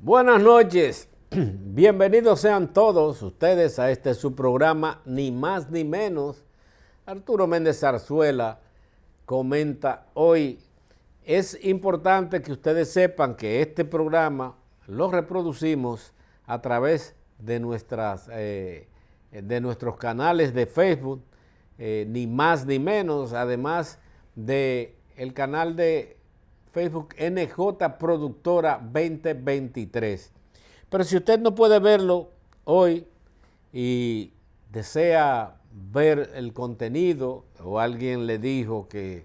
Buenas noches, bienvenidos sean todos ustedes a este su programa, ni más ni menos. Arturo Méndez Zarzuela comenta hoy, es importante que ustedes sepan que este programa lo reproducimos a través de, nuestros canales de Facebook, ni más ni menos, además del canal de Facebook NJ Productora 2023. Pero si usted no puede verlo hoy y desea ver el contenido o alguien le dijo que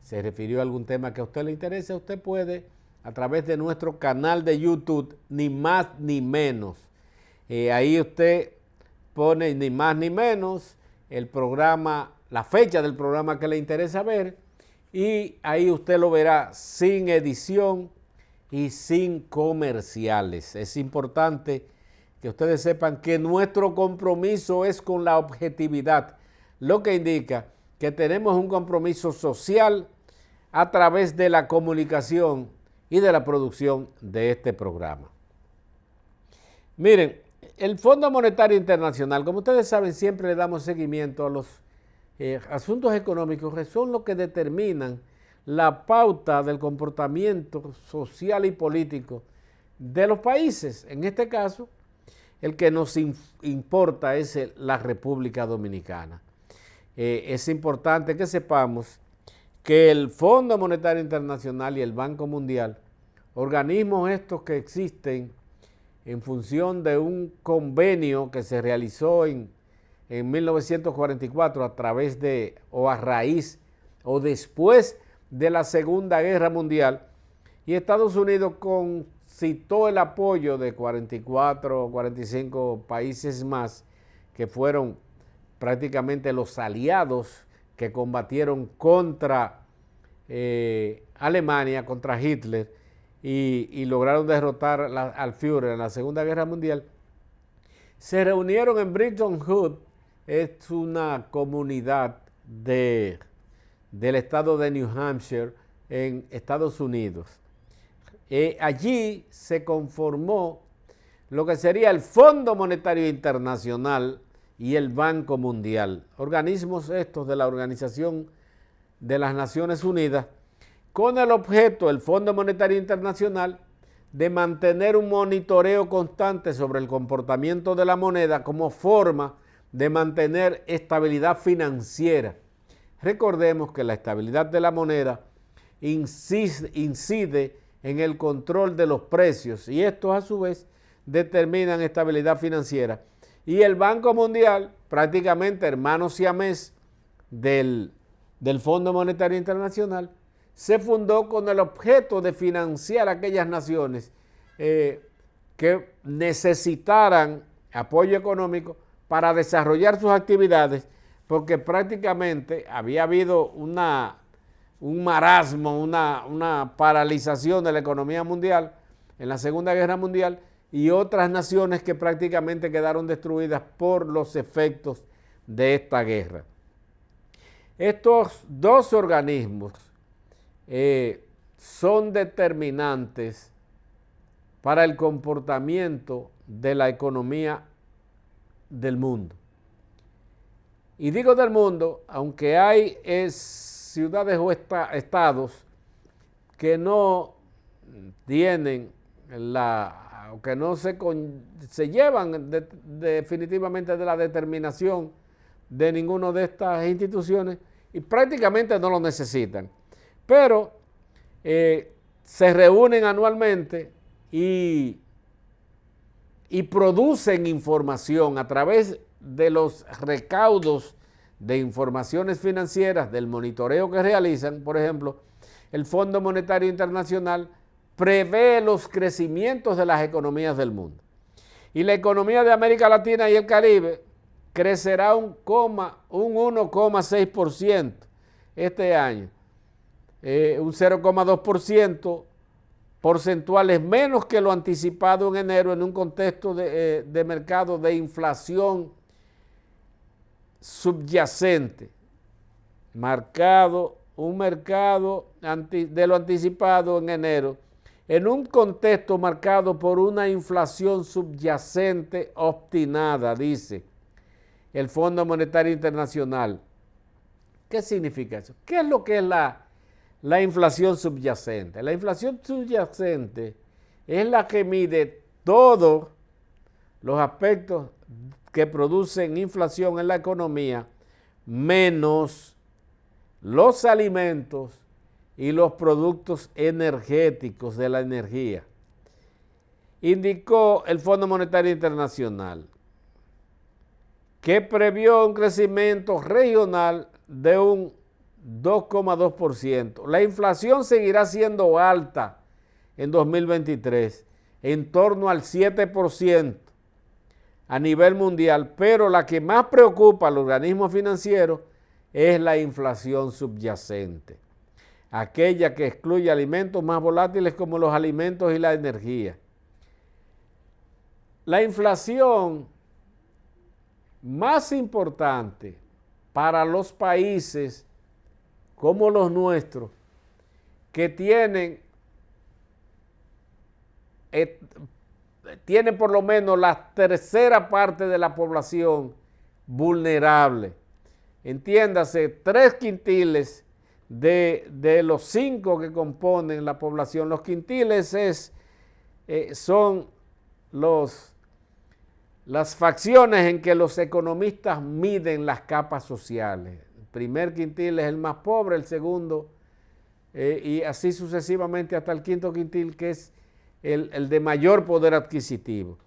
se refirió a algún tema que a usted le interesa, usted puede a través de nuestro canal de YouTube, ni más ni menos. Ahí usted pone ni más ni menos el programa, la fecha del programa que le interesa ver, y ahí usted lo verá sin edición y sin comerciales. Es importante que ustedes sepan que nuestro compromiso es con la objetividad, lo que indica que tenemos un compromiso social a través de la comunicación y de la producción de este programa. Miren, el Fondo Monetario Internacional, como ustedes saben, siempre le damos seguimiento a los asuntos económicos, que son los que determinan la pauta del comportamiento social y político de los países. En este caso, el que nos importa es la República Dominicana. Es importante que sepamos que el Fondo Monetario Internacional y el Banco Mundial, organismos estos que existen en función de un convenio que se realizó en 1944 a través de, o a raíz, o después de la Segunda Guerra Mundial, y Estados Unidos concitó el apoyo de 44 o 45 países más, que fueron prácticamente los aliados que combatieron contra Alemania, contra Hitler, y lograron derrotar al Führer en la Segunda Guerra Mundial. Se reunieron en Bretton Woods. Es una comunidad del estado de New Hampshire en Estados Unidos. Allí se conformó lo que sería el Fondo Monetario Internacional y el Banco Mundial, organismos estos de la Organización de las Naciones Unidas, con el objeto, el Fondo Monetario Internacional, de mantener un monitoreo constante sobre el comportamiento de la moneda como forma de mantener estabilidad financiera. Recordemos que la estabilidad de la moneda incide en el control de los precios, y estos a su vez determinan estabilidad financiera. Y el Banco Mundial, prácticamente hermano siamés del Fondo Monetario Internacional, se fundó con el objeto de financiar a aquellas naciones que necesitaran apoyo económico para desarrollar sus actividades, porque prácticamente había habido un marasmo, una paralización de la economía mundial en la Segunda Guerra Mundial, y otras naciones que prácticamente quedaron destruidas por los efectos de esta guerra. Estos dos organismos son determinantes para el comportamiento de la economía del mundo. Y digo del mundo, aunque hay ciudades o estados que no tienen que no se llevan definitivamente de la determinación de ninguna de estas instituciones, y prácticamente no lo necesitan. Pero se reúnen anualmente y producen información a través de los recaudos de informaciones financieras, del monitoreo que realizan. Por ejemplo, el Fondo Monetario Internacional prevé los crecimientos de las economías del mundo. Y la economía de América Latina y el Caribe crecerá un 1,6% este año. Un 0,2% porcentuales menos que lo anticipado en enero, en un contexto de mercado de inflación subyacente, un mercado de lo anticipado en enero, en un contexto marcado por una inflación subyacente obstinada, dice el Fondo Monetario Internacional. ¿Qué significa eso? ¿Qué es lo que es la inflación subyacente? La inflación subyacente es la que mide todos los aspectos que producen inflación en la economía, menos los alimentos y los productos energéticos de la energía. Indicó el Fondo Monetario Internacional que previó un crecimiento regional de un 2,2%. La inflación seguirá siendo alta en 2023, en torno al 7% a nivel mundial, pero la que más preocupa al organismo financiero es la inflación subyacente, aquella que excluye alimentos más volátiles como los alimentos y la energía. La inflación más importante para los países como los nuestros, que tienen por lo menos la tercera parte de la población vulnerable. Entiéndase, 3 quintiles de los 5 que componen la población. Los quintiles son las facciones en que los economistas miden las capas sociales. El primer quintil es el más pobre, el segundo, y así sucesivamente hasta el quinto quintil, que es el de mayor poder adquisitivo.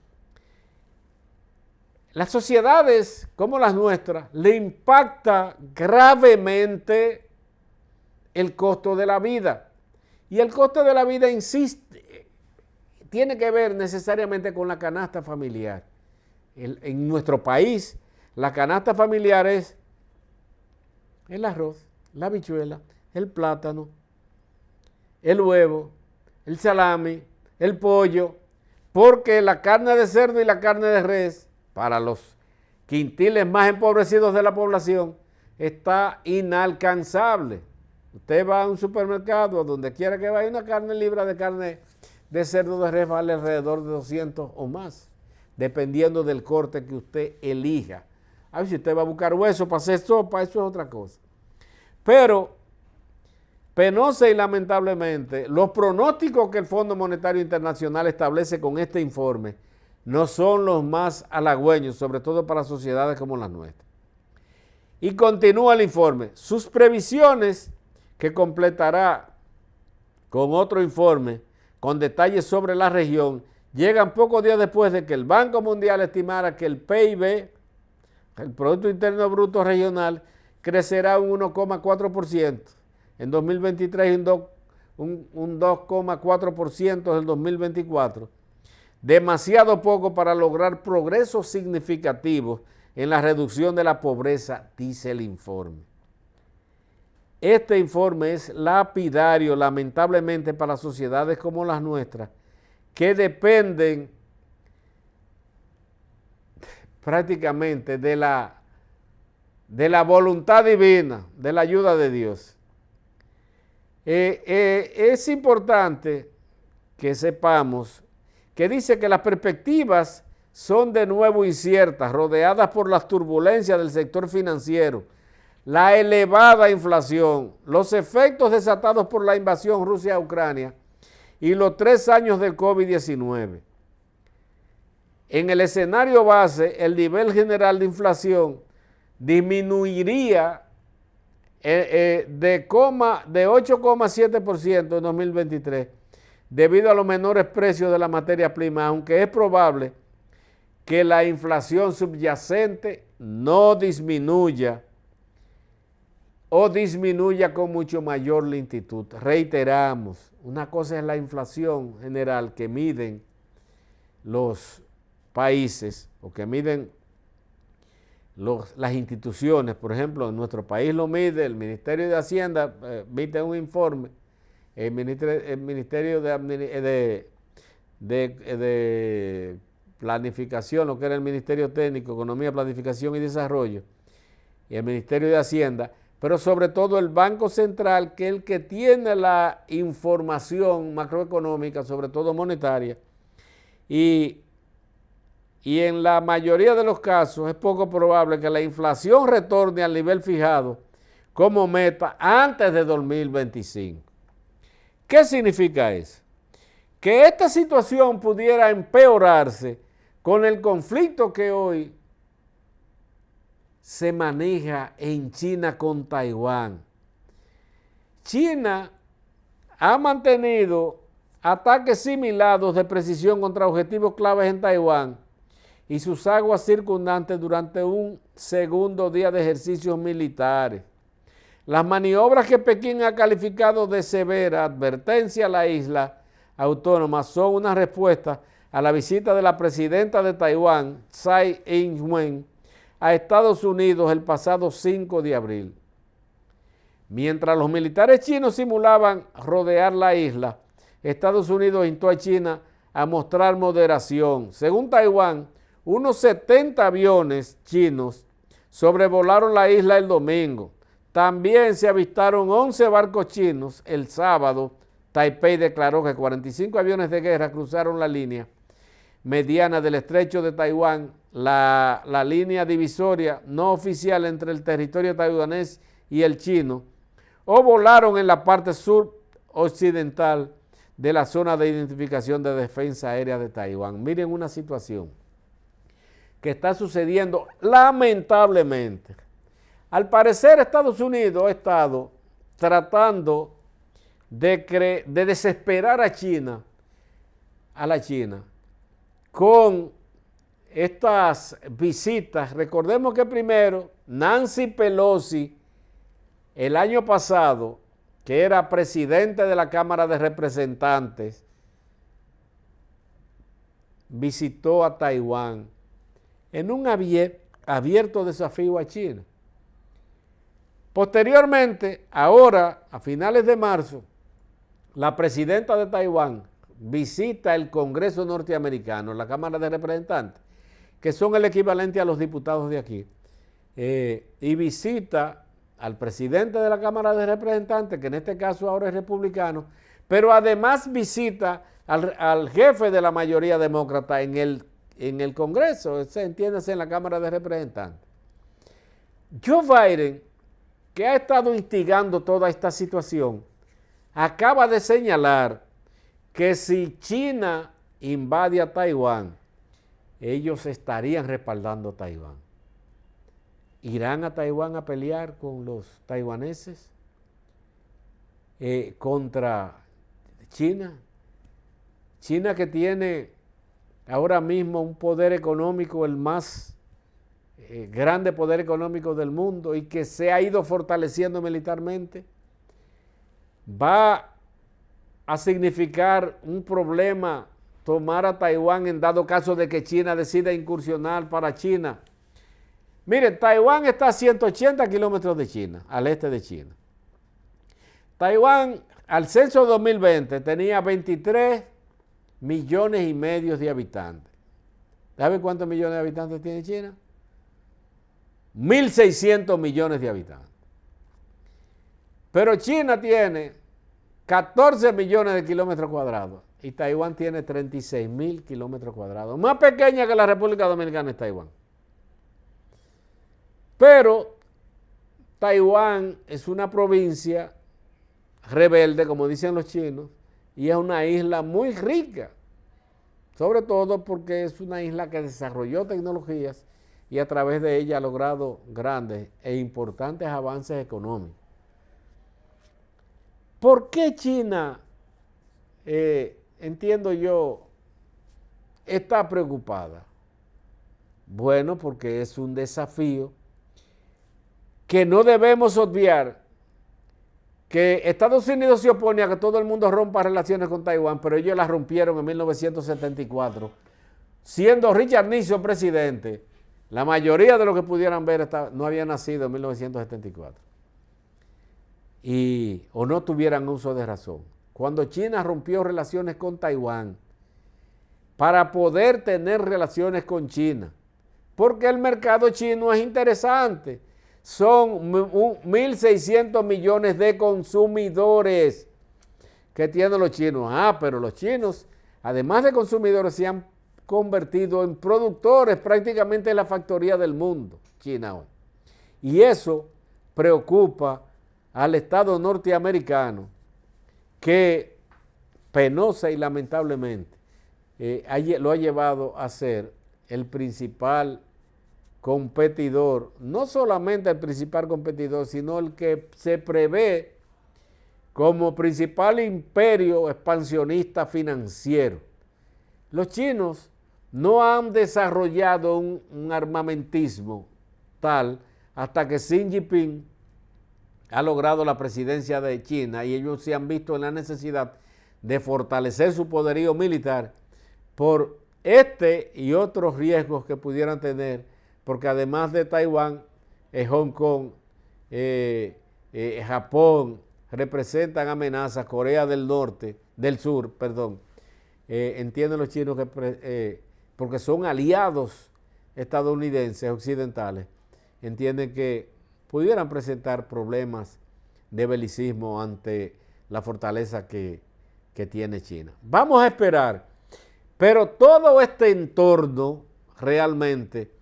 Las sociedades como las nuestras le impacta gravemente el costo de la vida. Y el costo de la vida, tiene que ver necesariamente con la canasta familiar. En nuestro país, la canasta familiar es el arroz, la habichuela, el plátano, el huevo, el salami, el pollo, porque la carne de cerdo y la carne de res, para los quintiles más empobrecidos de la población, está inalcanzable. Usted va a un supermercado, donde quiera que vaya, una carne libra de carne de cerdo de res vale alrededor de 200 o más, dependiendo del corte que usted elija. A ver, si usted va a buscar hueso para hacer sopa, eso es otra cosa. Pero, penosa y lamentablemente, los pronósticos que el Fondo Monetario Internacional establece con este informe no son los más halagüeños, sobre todo para sociedades como las nuestras. Y continúa el informe. Sus previsiones, que completará con otro informe con detalles sobre la región, llegan pocos días después de que el Banco Mundial estimara que el PIB, el Producto Interno Bruto Regional, crecerá un 1,4% en 2023 y un 2,4% en el 2024. Demasiado poco para lograr progresos significativos en la reducción de la pobreza, dice el informe. Este informe es lapidario, lamentablemente, para sociedades como las nuestras, que dependen prácticamente de la voluntad divina, de la ayuda de Dios. Es importante que sepamos que dice que las perspectivas son de nuevo inciertas, rodeadas por las turbulencias del sector financiero, la elevada inflación, los efectos desatados por la invasión Rusia a Ucrania y los 3 años del COVID-19. En el escenario base, el nivel general de inflación disminuiría de 8,7% en 2023 debido a los menores precios de la materia prima, aunque es probable que la inflación subyacente no disminuya o disminuya con mucho mayor lentitud. Reiteramos, una cosa es la inflación general que miden los países o que miden las instituciones. Por ejemplo, en nuestro país lo mide el Ministerio de Hacienda, emite un informe, el Ministerio de Planificación, lo que era el Ministerio Técnico, Economía, Planificación y Desarrollo, y el Ministerio de Hacienda pero sobre todo el Banco Central, que es el que tiene la información macroeconómica, sobre todo monetaria, y en la mayoría de los casos es poco probable que la inflación retorne al nivel fijado como meta antes de 2025. ¿Qué significa eso? Que esta situación pudiera empeorarse con el conflicto que hoy se maneja en China con Taiwán. China ha mantenido ataques similares de precisión contra objetivos claves en Taiwán y sus aguas circundantes durante un segundo día de ejercicios militares. Las maniobras que Pekín ha calificado de severa advertencia a la isla autónoma son una respuesta a la visita de la presidenta de Taiwán, Tsai Ing-wen, a Estados Unidos el pasado 5 de abril. Mientras los militares chinos simulaban rodear la isla, Estados Unidos instó a China a mostrar moderación. Según Taiwán, unos 70 aviones chinos sobrevolaron la isla el domingo. También se avistaron 11 barcos chinos el sábado. Taipei declaró que 45 aviones de guerra cruzaron la línea mediana del estrecho de Taiwán, la línea divisoria no oficial entre el territorio taiwanés y el chino, o volaron en la parte suroccidental de la zona de identificación de defensa aérea de Taiwán. Miren una situación que está sucediendo lamentablemente. Al parecer Estados Unidos ha estado tratando de desesperar a la China, con estas visitas. Recordemos que primero Nancy Pelosi, el año pasado, que era presidente de la Cámara de Representantes, visitó a Taiwán en un abierto desafío a China. Posteriormente, ahora, a finales de marzo, la presidenta de Taiwán visita el Congreso norteamericano, la Cámara de Representantes, que son el equivalente a los diputados de aquí, y visita al presidente de la Cámara de Representantes, que en este caso ahora es republicano, pero además visita al jefe de la mayoría demócrata en el Congreso, entiéndase, en la Cámara de Representantes. Joe Biden, que ha estado instigando toda esta situación, acaba de señalar que si China invade a Taiwán, ellos estarían respaldando a Taiwán. ¿Irán a Taiwán a pelear con los taiwaneses contra China? China, que tiene ahora mismo un poder económico, el más grande poder económico del mundo, y que se ha ido fortaleciendo militarmente, va a significar un problema tomar a Taiwán en dado caso de que China decida incursionar para China. Miren, Taiwán está a 180 kilómetros de China, al este de China. Taiwán, al censo 2020, tenía 23 millones y medio de habitantes. ¿Saben cuántos millones de habitantes tiene China? 1.600 millones de habitantes. Pero China tiene 14 millones de kilómetros cuadrados y Taiwán tiene 36.000 kilómetros cuadrados. Más pequeña que la República Dominicana es Taiwán. Pero Taiwán es una provincia rebelde, como dicen los chinos, y es una isla muy rica, sobre todo porque es una isla que desarrolló tecnologías y a través de ella ha logrado grandes e importantes avances económicos. ¿Por qué China, entiendo yo, está preocupada? Bueno, porque es un desafío que no debemos obviar, que Estados Unidos se opone a que todo el mundo rompa relaciones con Taiwán, pero ellos las rompieron en 1974, siendo Richard Nixon presidente. La mayoría de los que pudieran ver no habían nacido en 1974 o no tuvieran uso de razón. Cuando China rompió relaciones con Taiwán para poder tener relaciones con China, porque el mercado chino es interesante. son 1.600 millones de consumidores que tienen los chinos. Pero los chinos, además de consumidores, se han convertido en productores prácticamente en la factoría del mundo, China hoy. Y eso preocupa al Estado norteamericano, que penosa y lamentablemente lo ha llevado a ser el principal competidor, no solamente el principal competidor, sino el que se prevé como principal imperio expansionista financiero. Los chinos no han desarrollado un armamentismo tal hasta que Xi Jinping ha logrado la presidencia de China, y ellos se han visto en la necesidad de fortalecer su poderío militar por este y otros riesgos que pudieran tener, porque además de Taiwán, Hong Kong, Japón representan amenazas, Corea del Sur, entienden los chinos que porque son aliados estadounidenses occidentales, entienden que pudieran presentar problemas de belicismo ante la fortaleza que tiene China. Vamos a esperar, pero todo este entorno realmente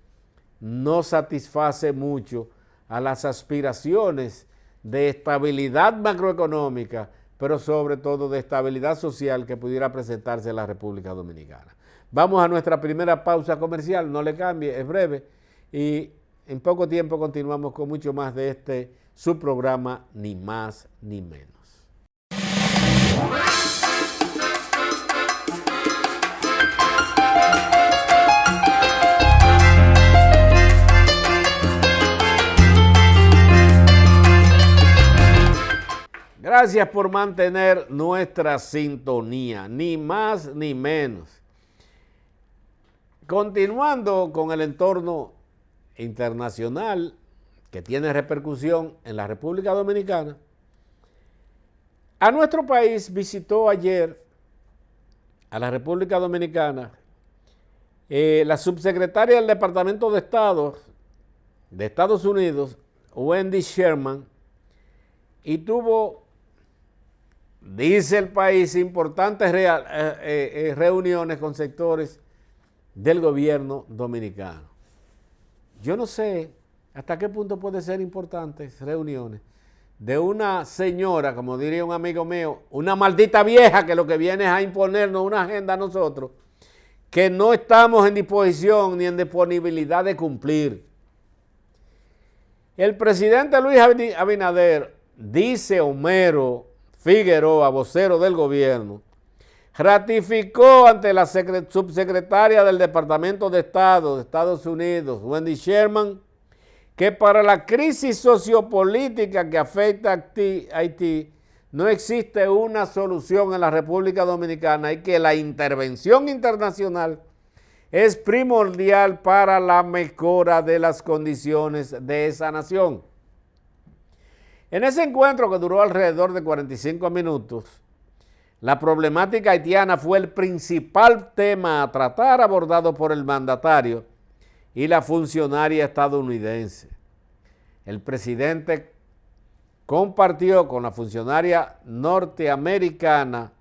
no satisface mucho a las aspiraciones de estabilidad macroeconómica, pero sobre todo de estabilidad social que pudiera presentarse en la República Dominicana. Vamos a nuestra primera pausa comercial, no le cambie, es breve, y en poco tiempo continuamos con mucho más de su programa, Ni Más Ni Menos. Gracias por mantener nuestra sintonía, ni más ni menos. Continuando con el entorno internacional que tiene repercusión en la República Dominicana, a nuestro país visitó ayer, a la República Dominicana, la subsecretaria del Departamento de Estado de Estados Unidos, Wendy Sherman, y tuvo, dice el país, importantes reuniones con sectores del gobierno dominicano. Yo no sé hasta qué punto pueden ser importantes reuniones de una señora, como diría un amigo mío, una maldita vieja que lo que viene es a imponernos una agenda a nosotros, que no estamos en disposición ni en disponibilidad de cumplir. El presidente Luis Abinader, dice Homero Figueroa, vocero del gobierno, ratificó ante la subsecretaria del Departamento de Estado de Estados Unidos, Wendy Sherman, que para la crisis sociopolítica que afecta a Haití no existe una solución en la República Dominicana y que la intervención internacional es primordial para la mejora de las condiciones de esa nación. En ese encuentro, que duró alrededor de 45 minutos, la problemática haitiana fue el principal tema a tratar, abordado por el mandatario y la funcionaria estadounidense. El presidente compartió con la funcionaria norteamericana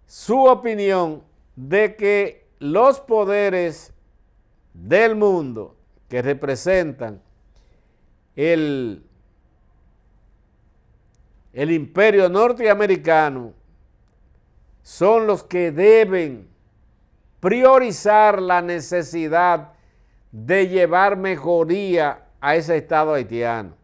su opinión de que los poderes del mundo que representan el imperio norteamericano son los que deben priorizar la necesidad de llevar mejoría a ese Estado haitiano.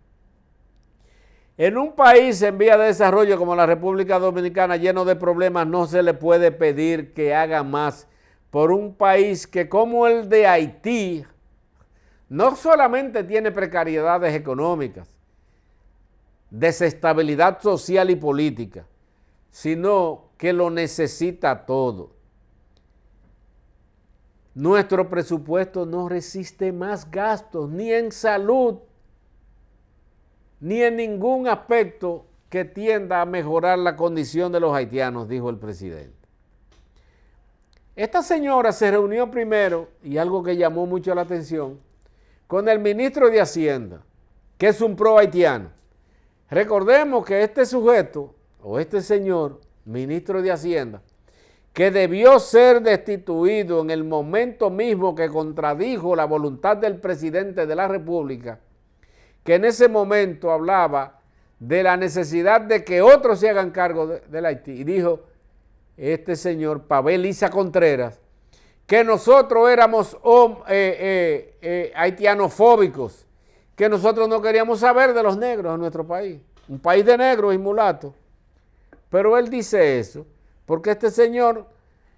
En un país en vía de desarrollo como la República Dominicana, lleno de problemas, no se le puede pedir que haga más por un país que, como el de Haití, no solamente tiene precariedades económicas, desestabilidad social y política, sino que lo necesita todo. Nuestro presupuesto no resiste más gastos, ni en salud, ni en ningún aspecto que tienda a mejorar la condición de los haitianos, dijo el presidente. Esta señora se reunió primero, y algo que llamó mucho la atención, con el ministro de Hacienda, que es un pro haitiano. Recordemos que este sujeto, o este señor, ministro de Hacienda, que debió ser destituido en el momento mismo que contradijo la voluntad del presidente de la República, que en ese momento hablaba de la necesidad de que otros se hagan cargo del Haití, y dijo este señor Pavel Isa Contreras, que nosotros éramos haitianofóbicos, que nosotros no queríamos saber de los negros en nuestro país, un país de negros y mulatos. Pero él dice eso porque este señor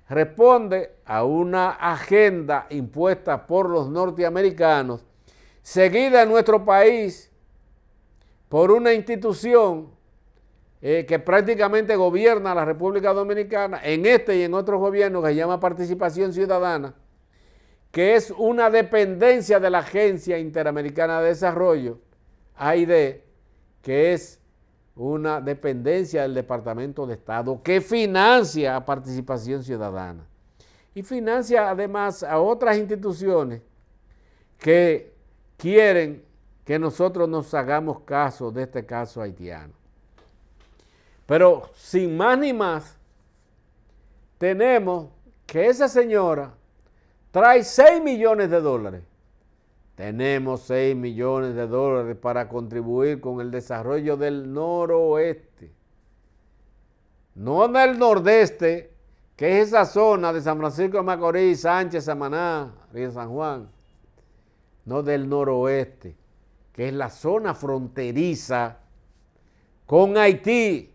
responde a una agenda impuesta por los norteamericanos, seguida en nuestro país por una institución que prácticamente gobierna la República Dominicana, en este y en otros gobiernos, que se llama Participación Ciudadana, que es una dependencia de la Agencia Interamericana de Desarrollo, AID, que es una dependencia del Departamento de Estado que financia a Participación Ciudadana y financia además a otras instituciones que quieren que nosotros nos hagamos caso de este caso haitiano. Pero sin más ni más, tenemos que esa señora trae 6 millones de dólares. Tenemos 6 millones de dólares para contribuir con el desarrollo del noroeste. No del nordeste, que es esa zona de San Francisco de Macorís, Sánchez, Samaná, Río San Juan. No del noroeste, que es la zona fronteriza con Haití.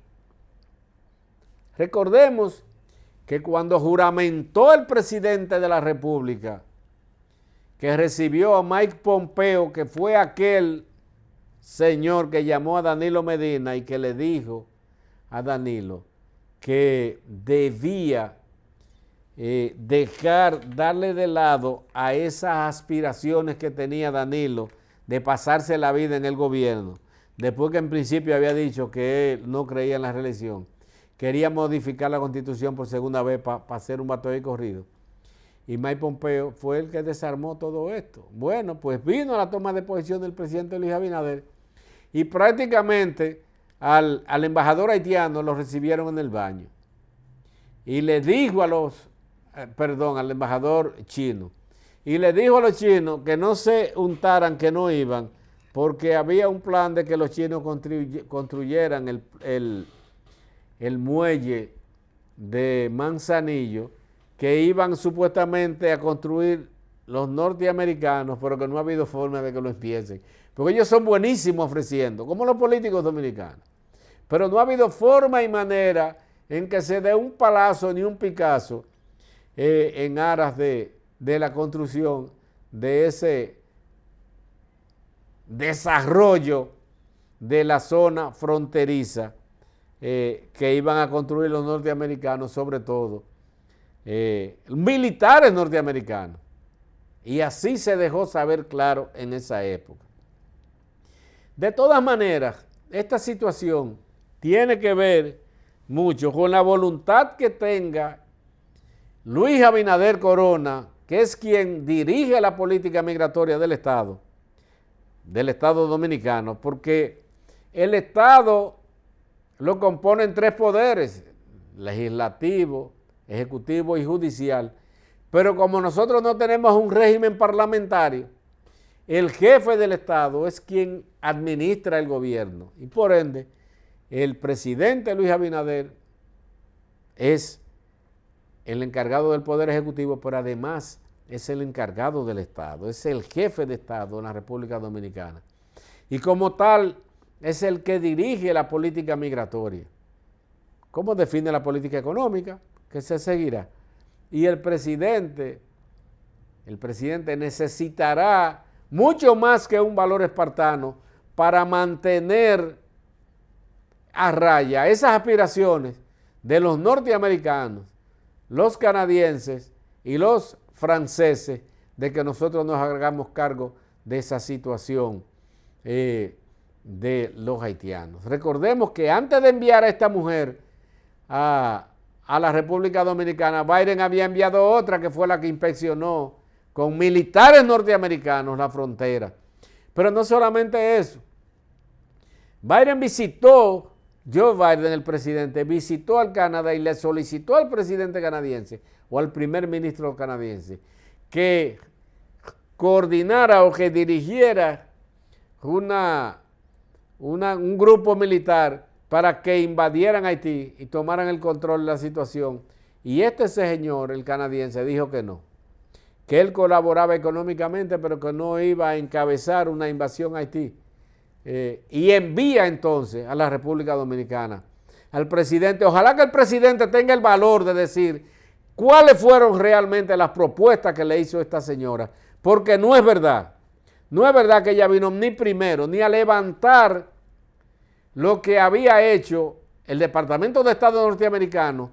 Recordemos que cuando juramentó el presidente de la República, que recibió a Mike Pompeo, que fue aquel señor que llamó a Danilo Medina y que le dijo a Danilo que debía darle de lado a esas aspiraciones que tenía Danilo de pasarse la vida en el gobierno, después que en principio había dicho que él no creía en la reelección, quería modificar la Constitución por segunda vez para hacer un batalla y corrido. Y Mike Pompeo fue el que desarmó todo esto. Bueno, pues vino a la toma de posesión del presidente Luis Abinader y prácticamente al embajador haitiano lo recibieron en el baño. Y le dijo al embajador chino, y le dijo a los chinos que no se untaran, que no iban, porque había un plan de que los chinos construyeran el muelle de Manzanillo, que iban supuestamente a construir los norteamericanos, pero que no ha habido forma de que lo empiecen. Porque ellos son buenísimos ofreciendo, como los políticos dominicanos. Pero no ha habido forma y manera en que se dé un palazo ni un Picasso en aras de la construcción de ese desarrollo de la zona fronteriza que iban a construir los norteamericanos, sobre todo militares norteamericanos. Y así se dejó saber claro en esa época. De todas maneras, esta situación tiene que ver mucho con la voluntad que tenga Luis Abinader Corona, que es quien dirige la política migratoria del Estado dominicano, porque el Estado lo componen 3 poderes: legislativo, ejecutivo y judicial. Pero como nosotros no tenemos un régimen parlamentario, el jefe del Estado es quien administra el gobierno y por ende el presidente Luis Abinader es el encargado del poder ejecutivo, pero además es el encargado del Estado, es el jefe de Estado en la República Dominicana y como tal es el que dirige la política migratoria. ¿Cómo define la política económica? Que se seguirá. Y el presidente necesitará mucho más que un valor espartano para mantener a raya esas aspiraciones de los norteamericanos, los canadienses y los franceses de que nosotros nos hagamos cargo de esa situación de los haitianos. Recordemos que antes de enviar a esta mujer a la República Dominicana, Biden había enviado otra que fue la que inspeccionó con militares norteamericanos la frontera. Pero no solamente eso. Joe Biden, el presidente, visitó al Canadá y le solicitó al presidente canadiense o al primer ministro canadiense que coordinara o que dirigiera un grupo militar para que invadieran Haití y tomaran el control de la situación. Y este señor, el canadiense, dijo que no, que él colaboraba económicamente, pero que no iba a encabezar una invasión a Haití. Y envía entonces a la República Dominicana al presidente. Ojalá que el presidente tenga el valor de decir cuáles fueron realmente las propuestas que le hizo esta señora, porque no es verdad. No es verdad que ella vino ni primero, ni a levantar lo que había hecho el Departamento de Estado norteamericano,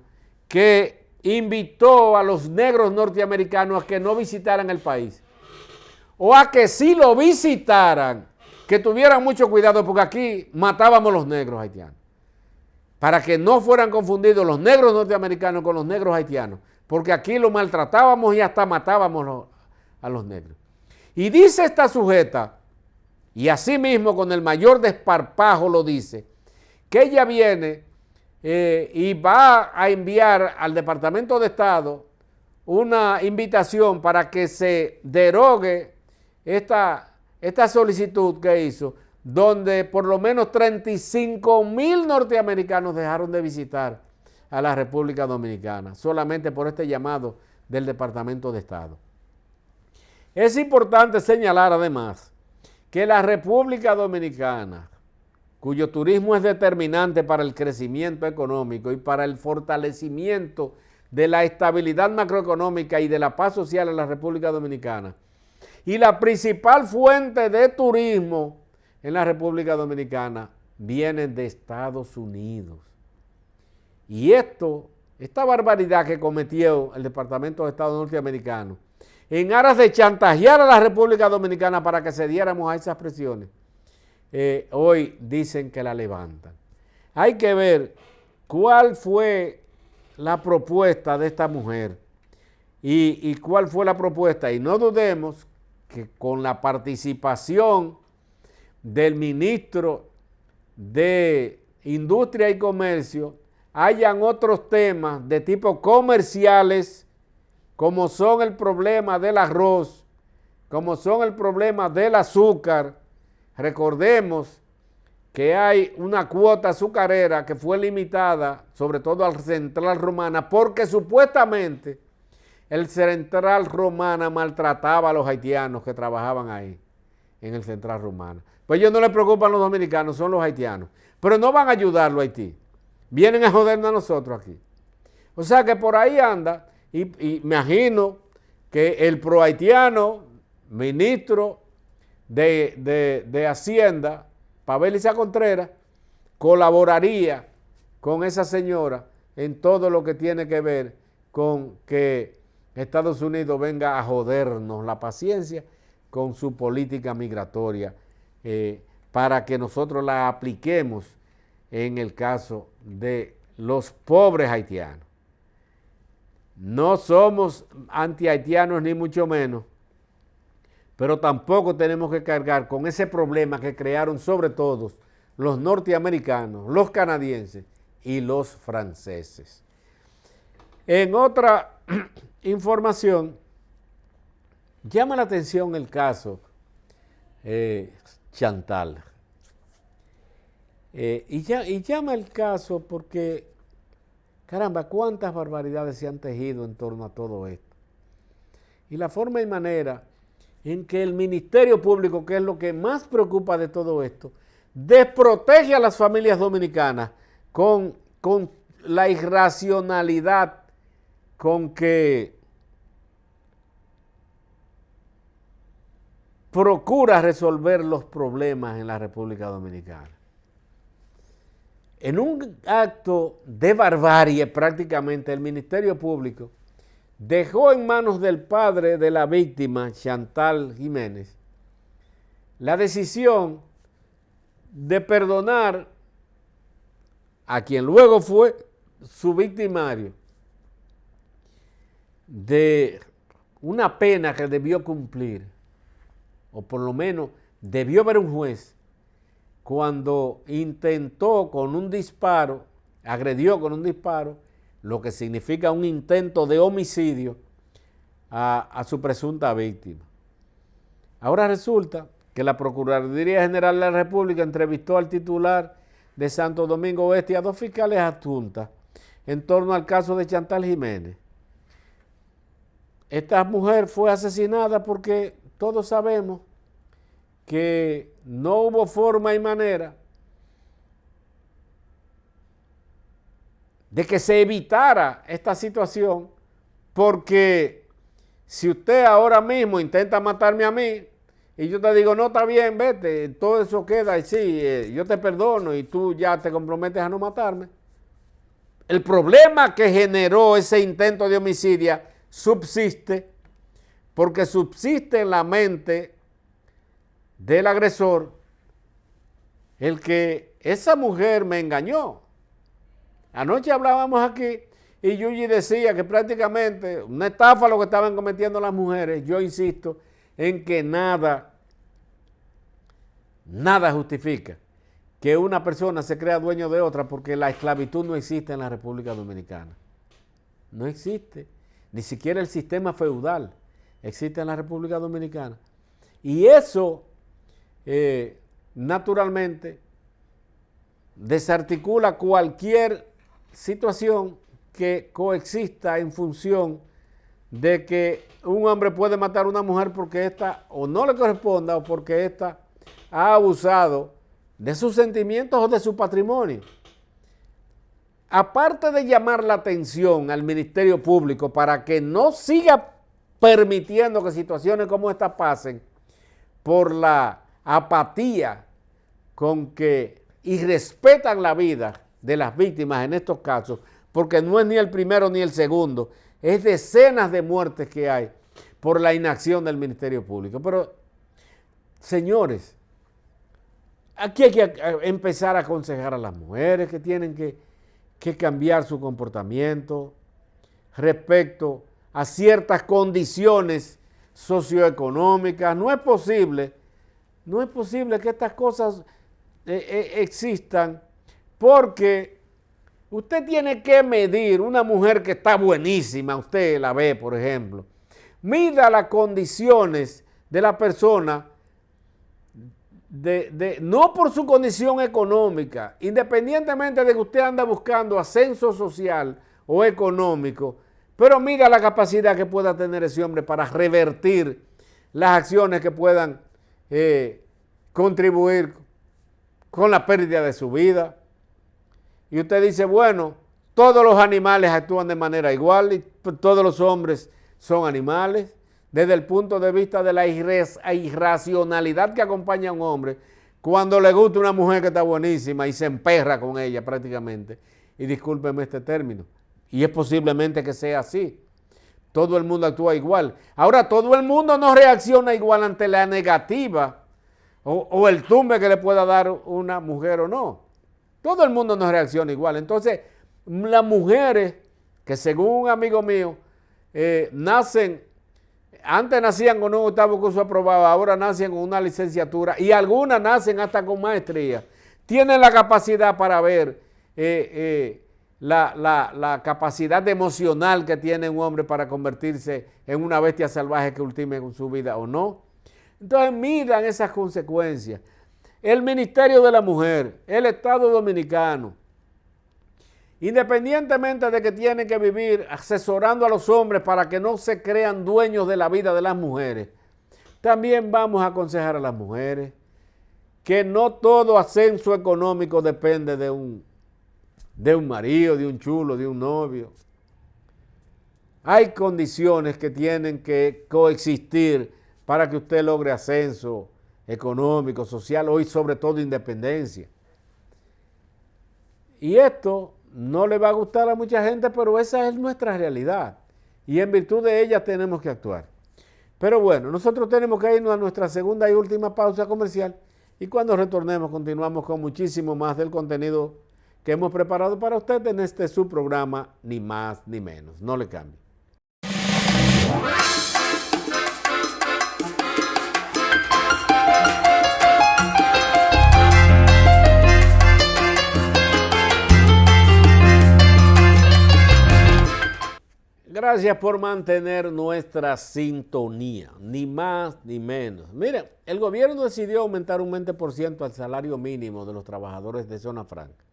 que invitó a los negros norteamericanos a que no visitaran el país, o a que sí lo visitaran, que tuvieran mucho cuidado, porque aquí matábamos los negros haitianos, para que no fueran confundidos los negros norteamericanos con los negros haitianos, porque aquí los maltratábamos y hasta matábamos a los negros. Y dice esta sujeta, y así mismo con el mayor desparpajo lo dice, que ella viene y va a enviar al Departamento de Estado una invitación para que se derogue esta solicitud que hizo, donde por lo menos 35,000 norteamericanos dejaron de visitar a la República Dominicana, solamente por este llamado del Departamento de Estado. Es importante señalar además que la República Dominicana, cuyo turismo es determinante para el crecimiento económico y para el fortalecimiento de la estabilidad macroeconómica y de la paz social en la República Dominicana, y la principal fuente de turismo en la República Dominicana viene de Estados Unidos. Y esta barbaridad que cometió el Departamento de Estado norteamericano en aras de chantajear a la República Dominicana para que cediéramos a esas presiones, hoy dicen que la levantan. Hay que ver cuál fue la propuesta de esta mujer y cuál fue la propuesta. Y no dudemos que con la participación del ministro de Industria y Comercio hayan otros temas de tipo comerciales, como son el problema del arroz, como son el problema del azúcar. Recordemos que hay una cuota azucarera que fue limitada, sobre todo al Central Romana, porque supuestamente el Central Romana maltrataba a los haitianos que trabajaban ahí, en el Central Romana. Pues ellos no les preocupan los dominicanos, son los haitianos. Pero no van a ayudarlo a Haití. Vienen a jodernos a nosotros aquí. O sea que por ahí anda, y me imagino que el pro-haitiano, ministro de Hacienda, Pavel Issa Contreras, colaboraría con esa señora en todo lo que tiene que ver con que Estados Unidos venga a jodernos la paciencia con su política migratoria para que nosotros la apliquemos en el caso de los pobres haitianos. No somos anti-haitianos ni mucho menos, pero tampoco tenemos que cargar con ese problema que crearon sobre todo los norteamericanos, los canadienses y los franceses. En otra información, llama la atención el caso Chantal. Y llama el caso porque, caramba, cuántas barbaridades se han tejido en torno a todo esto. Y la forma y manera en que el Ministerio Público, que es lo que más preocupa de todo esto, desprotege a las familias dominicanas con la irracionalidad con que procura resolver los problemas en la República Dominicana. En un acto de barbarie prácticamente, el Ministerio Público dejó en manos del padre de la víctima, Chantal Jiménez, la decisión de perdonar a quien luego fue su victimario de una pena que debió cumplir, o por lo menos debió ver un juez, cuando intentó con un disparo, agredió con un disparo, lo que significa un intento de homicidio a su presunta víctima. Ahora resulta que la Procuraduría General de la República entrevistó al titular de Santo Domingo Oeste y a 2 fiscales adjuntas en torno al caso de Chantal Jiménez. Esta mujer fue asesinada porque todos sabemos que no hubo forma y manera de que se evitara esta situación, porque si usted ahora mismo intenta matarme a mí y yo te digo, no, está bien, vete, todo eso queda y sí, yo te perdono y tú ya te comprometes a no matarme. El problema que generó ese intento de homicidio subsiste, porque subsiste en la mente del agresor el que esa mujer me engañó. Anoche hablábamos aquí y Yuyi decía que prácticamente una estafa lo que estaban cometiendo las mujeres. Yo insisto en que nada justifica que una persona se crea dueño de otra, porque la esclavitud no existe en la República Dominicana. No existe. Ni siquiera el sistema feudal existe en la República Dominicana. Y eso, naturalmente, desarticula cualquier situación que coexista en función de que un hombre puede matar a una mujer porque ésta o no le corresponda o porque ésta ha abusado de sus sentimientos o de su patrimonio. Aparte de llamar la atención al Ministerio Público para que no siga permitiendo que situaciones como esta pasen por la apatía con que irrespetan la vida de las víctimas en estos casos, porque no es ni el primero ni el segundo, es decenas de muertes que hay por la inacción del Ministerio Público. Pero, señores, aquí hay que empezar a aconsejar a las mujeres que tienen que cambiar su comportamiento respecto a ciertas condiciones socioeconómicas. No es posible que estas cosas existan, porque usted tiene que medir una mujer que está buenísima, usted la ve, por ejemplo, mida las condiciones de la persona, no por su condición económica, independientemente de que usted anda buscando ascenso social o económico, pero mira la capacidad que pueda tener ese hombre para revertir las acciones que puedan contribuir con la pérdida de su vida. Y usted dice, bueno, todos los animales actúan de manera igual y todos los hombres son animales. Desde el punto de vista de la irracionalidad que acompaña a un hombre cuando le gusta una mujer que está buenísima y se emperra con ella prácticamente. Y discúlpeme este término. Y es posiblemente que sea así. Todo el mundo actúa igual. Ahora, todo el mundo no reacciona igual ante la negativa o el tumbe que le pueda dar una mujer o no. Todo el mundo no reacciona igual. Entonces, las mujeres que según un amigo mío antes nacían con un 8º curso aprobado, ahora nacen con una licenciatura y algunas nacen hasta con maestría. Tienen la capacidad para ver la capacidad emocional que tiene un hombre para convertirse en una bestia salvaje que ultime con su vida o no. Entonces midan esas consecuencias. El Ministerio de la Mujer, el Estado Dominicano, independientemente de que tienen que vivir asesorando a los hombres para que no se crean dueños de la vida de las mujeres, también vamos a aconsejar a las mujeres que no todo ascenso económico depende de un marido, de un chulo, de un novio. Hay condiciones que tienen que coexistir para que usted logre ascenso económico, social y sobre todo independencia. Y esto no le va a gustar a mucha gente, pero esa es nuestra realidad. Y en virtud de ella tenemos que actuar. Pero bueno, nosotros tenemos que irnos a nuestra segunda y última pausa comercial. Y cuando retornemos continuamos con muchísimo más del contenido que hemos preparado para usted en este su programa, Ni Más Ni Menos. No le cambie. Gracias por mantener nuestra sintonía, ni más ni menos. Miren, el gobierno decidió aumentar un 20% al salario mínimo de los trabajadores de zona franca.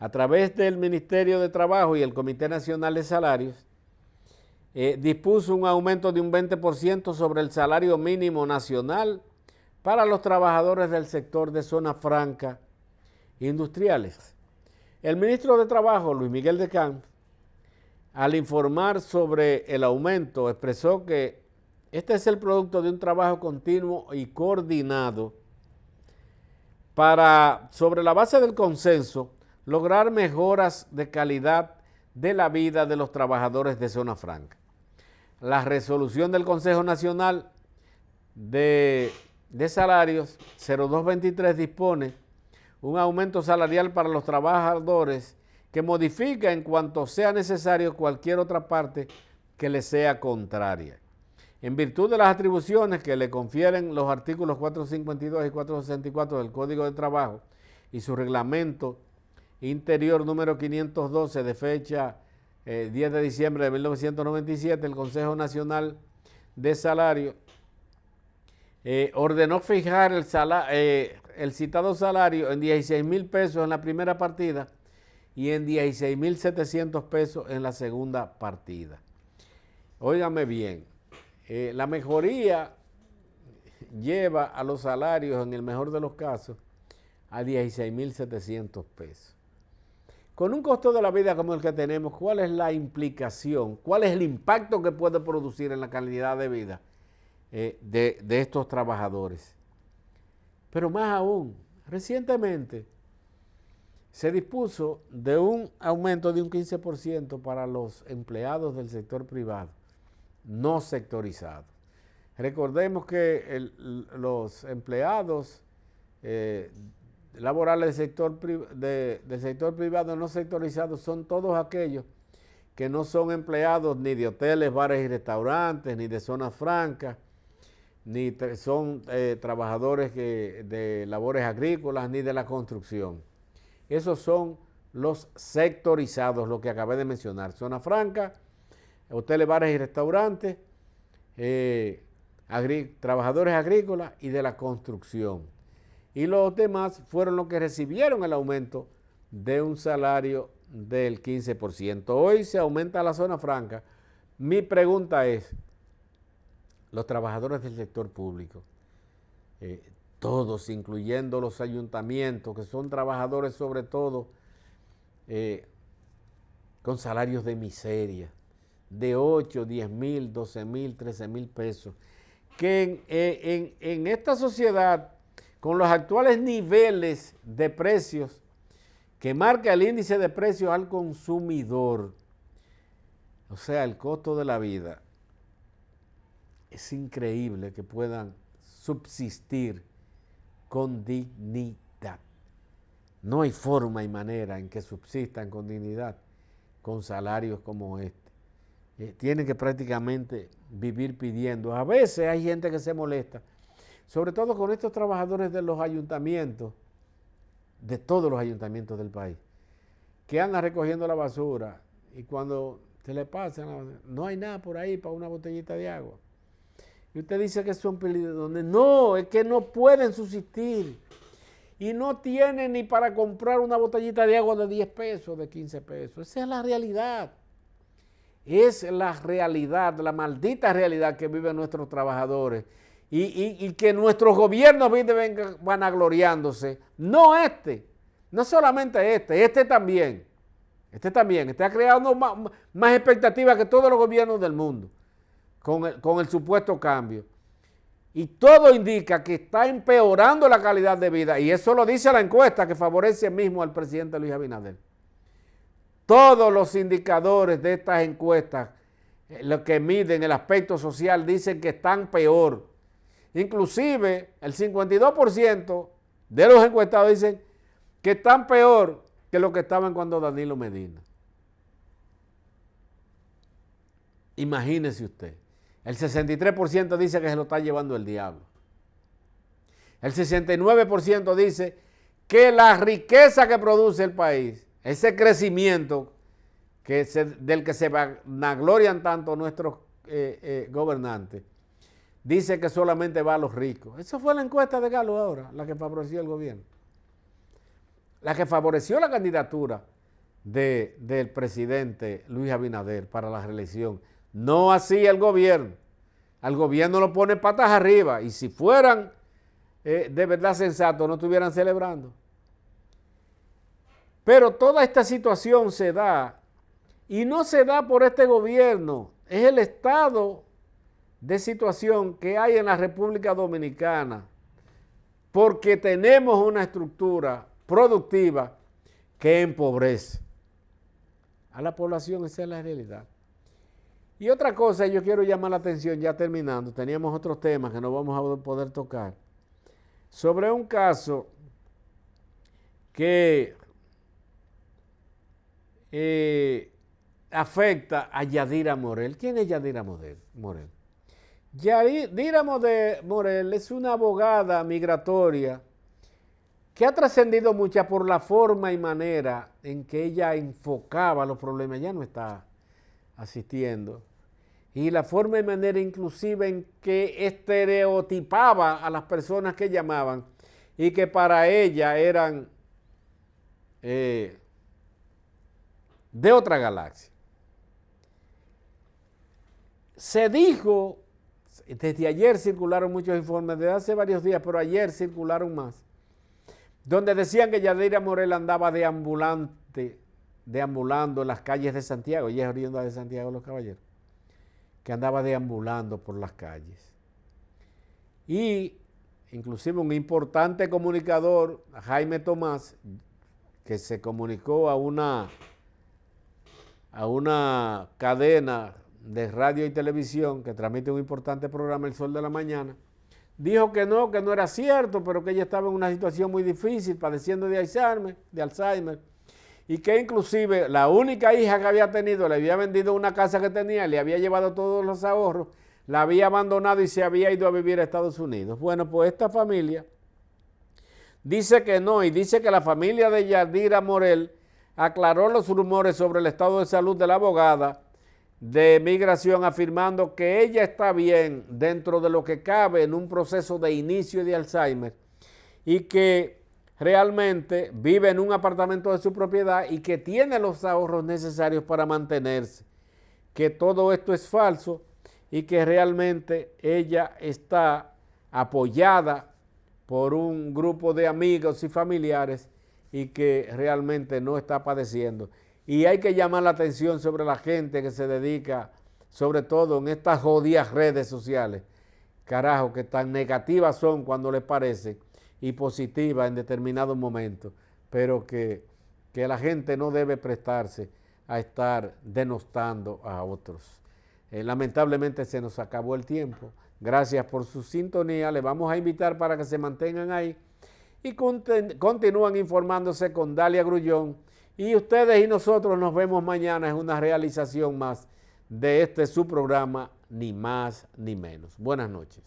A través del Ministerio de Trabajo y el Comité Nacional de Salarios, dispuso un aumento de un 20% sobre el salario mínimo nacional para los trabajadores del sector de zona franca industriales. El ministro de Trabajo, Luis Miguel de Camps, al informar sobre el aumento, expresó que este es el producto de un trabajo continuo y coordinado para, sobre la base del consenso, lograr mejoras de calidad de la vida de los trabajadores de zona franca. La resolución del Consejo Nacional de Salarios 0223 dispone un aumento salarial para los trabajadores que modifica en cuanto sea necesario cualquier otra parte que le sea contraria. En virtud de las atribuciones que le confieren los artículos 452 y 464 del Código de Trabajo y su reglamento interior número 512 de fecha 10 de diciembre de 1997, el Consejo Nacional de Salario ordenó fijar el citado salario en 16,000 pesos en la primera partida y en 16,700 pesos en la segunda partida. Óigame bien, la mejoría lleva a los salarios, en el mejor de los casos, a 16,700 pesos. Con un costo de la vida como el que tenemos, ¿cuál es la implicación? ¿Cuál es el impacto que puede producir en la calidad de vida de estos trabajadores? Pero más aún, recientemente se dispuso de un aumento de un 15% para los empleados del sector privado, no sectorizados. Recordemos que los empleados laborales del sector privado no sectorizados son todos aquellos que no son empleados ni de hoteles, bares y restaurantes, ni de zonas francas, ni son trabajadores de labores agrícolas, ni de la construcción. Esos son los sectorizados, lo que acabé de mencionar. Zona franca, hoteles, bares y restaurantes, trabajadores agrícolas y de la construcción. Y los demás fueron los que recibieron el aumento de un salario del 15%. Hoy se aumenta la zona franca. Mi pregunta es, los trabajadores del sector público, todos, incluyendo los ayuntamientos, que son trabajadores sobre todo con salarios de miseria, de 8, 10,000, 12,000, 13,000 pesos, que en esta sociedad, con los actuales niveles de precios que marca el índice de precios al consumidor, o sea, el costo de la vida, es increíble que puedan subsistir con dignidad. No hay forma y manera en que subsistan con dignidad con salarios como este. Tienen que prácticamente vivir pidiendo. A veces hay gente que se molesta, sobre todo con estos trabajadores de los ayuntamientos, de todos los ayuntamientos del país, que andan recogiendo la basura y cuando se le pasa, no hay nada por ahí para una botellita de agua. Y usted dice que son peligrosos. No, es que no pueden subsistir. Y no tienen ni para comprar una botellita de agua de 10 pesos, de 15 pesos. Esa es la realidad. Es la realidad, la maldita realidad que viven nuestros trabajadores. Y que nuestros gobiernos viven vanagloriándose. No no solamente este también. Este también está creando más expectativas que todos los gobiernos del mundo con el supuesto cambio. Y todo indica que está empeorando la calidad de vida. Y eso lo dice la encuesta que favorece mismo al presidente Luis Abinader. Todos los indicadores de estas encuestas, lo que miden el aspecto social, dicen que están peor. Inclusive el 52% de los encuestados dicen que están peor que lo que estaban cuando Danilo Medina. Imagínese usted. El 63% dice que se lo está llevando el diablo. El 69% dice que la riqueza que produce el país, ese crecimiento del que se vanaglorian tanto nuestros gobernantes, dice que solamente va a los ricos. Eso fue la encuesta de Galo ahora, la que favoreció el gobierno. La que favoreció la candidatura del presidente Luis Abinader para la reelección. No así el gobierno. Al gobierno lo pone patas arriba y si fueran de verdad sensatos no estuvieran celebrando. Pero toda esta situación se da y no se da por este gobierno. Es el estado de situación que hay en la República Dominicana porque tenemos una estructura productiva que empobrece a la población. Esa es la realidad. Y otra cosa, yo quiero llamar la atención, ya terminando, teníamos otros temas que no vamos a poder tocar, sobre un caso que afecta a Yadira Morel. ¿Quién es Yadira Morel? Yadira Morel es una abogada migratoria que ha trascendido mucho por la forma y manera en que ella enfocaba los problemas. Ya no está asistiendo. Y la forma y manera inclusive en que estereotipaba a las personas que llamaban y que para ella eran de otra galaxia. Se dijo, desde ayer circularon muchos informes, desde hace varios días, pero ayer circularon más, donde decían que Yadira Morel andaba deambulando en las calles de Santiago. Ella es oriunda de Santiago de los Caballeros, que andaba deambulando por las calles. Y inclusive un importante comunicador, Jaime Tomás, que se comunicó a una cadena de radio y televisión que transmite un importante programa, El Sol de la Mañana, dijo que no era cierto, pero que ella estaba en una situación muy difícil, padeciendo de Alzheimer, y que inclusive la única hija que había tenido le había vendido una casa que tenía, le había llevado todos los ahorros, la había abandonado y se había ido a vivir a Estados Unidos. Bueno, pues esta familia dice que no, y dice que la familia de Yadira Morel aclaró los rumores sobre el estado de salud de la abogada de migración, afirmando que ella está bien dentro de lo que cabe en un proceso de inicio de Alzheimer y que realmente vive en un apartamento de su propiedad y que tiene los ahorros necesarios para mantenerse, que todo esto es falso y que realmente ella está apoyada por un grupo de amigos y familiares y que realmente no está padeciendo. Y hay que llamar la atención sobre la gente que se dedica, sobre todo en estas jodidas redes sociales, carajo, que tan negativas son cuando les parece y positivas en determinados momentos, pero que la gente no debe prestarse a estar denostando a otros. Lamentablemente se nos acabó el tiempo. Gracias por su sintonía. Les vamos a invitar para que se mantengan ahí y continúen informándose con Dalia Grullón. Y ustedes y nosotros nos vemos mañana en una realización más de su programa, Ni Más Ni Menos. Buenas noches.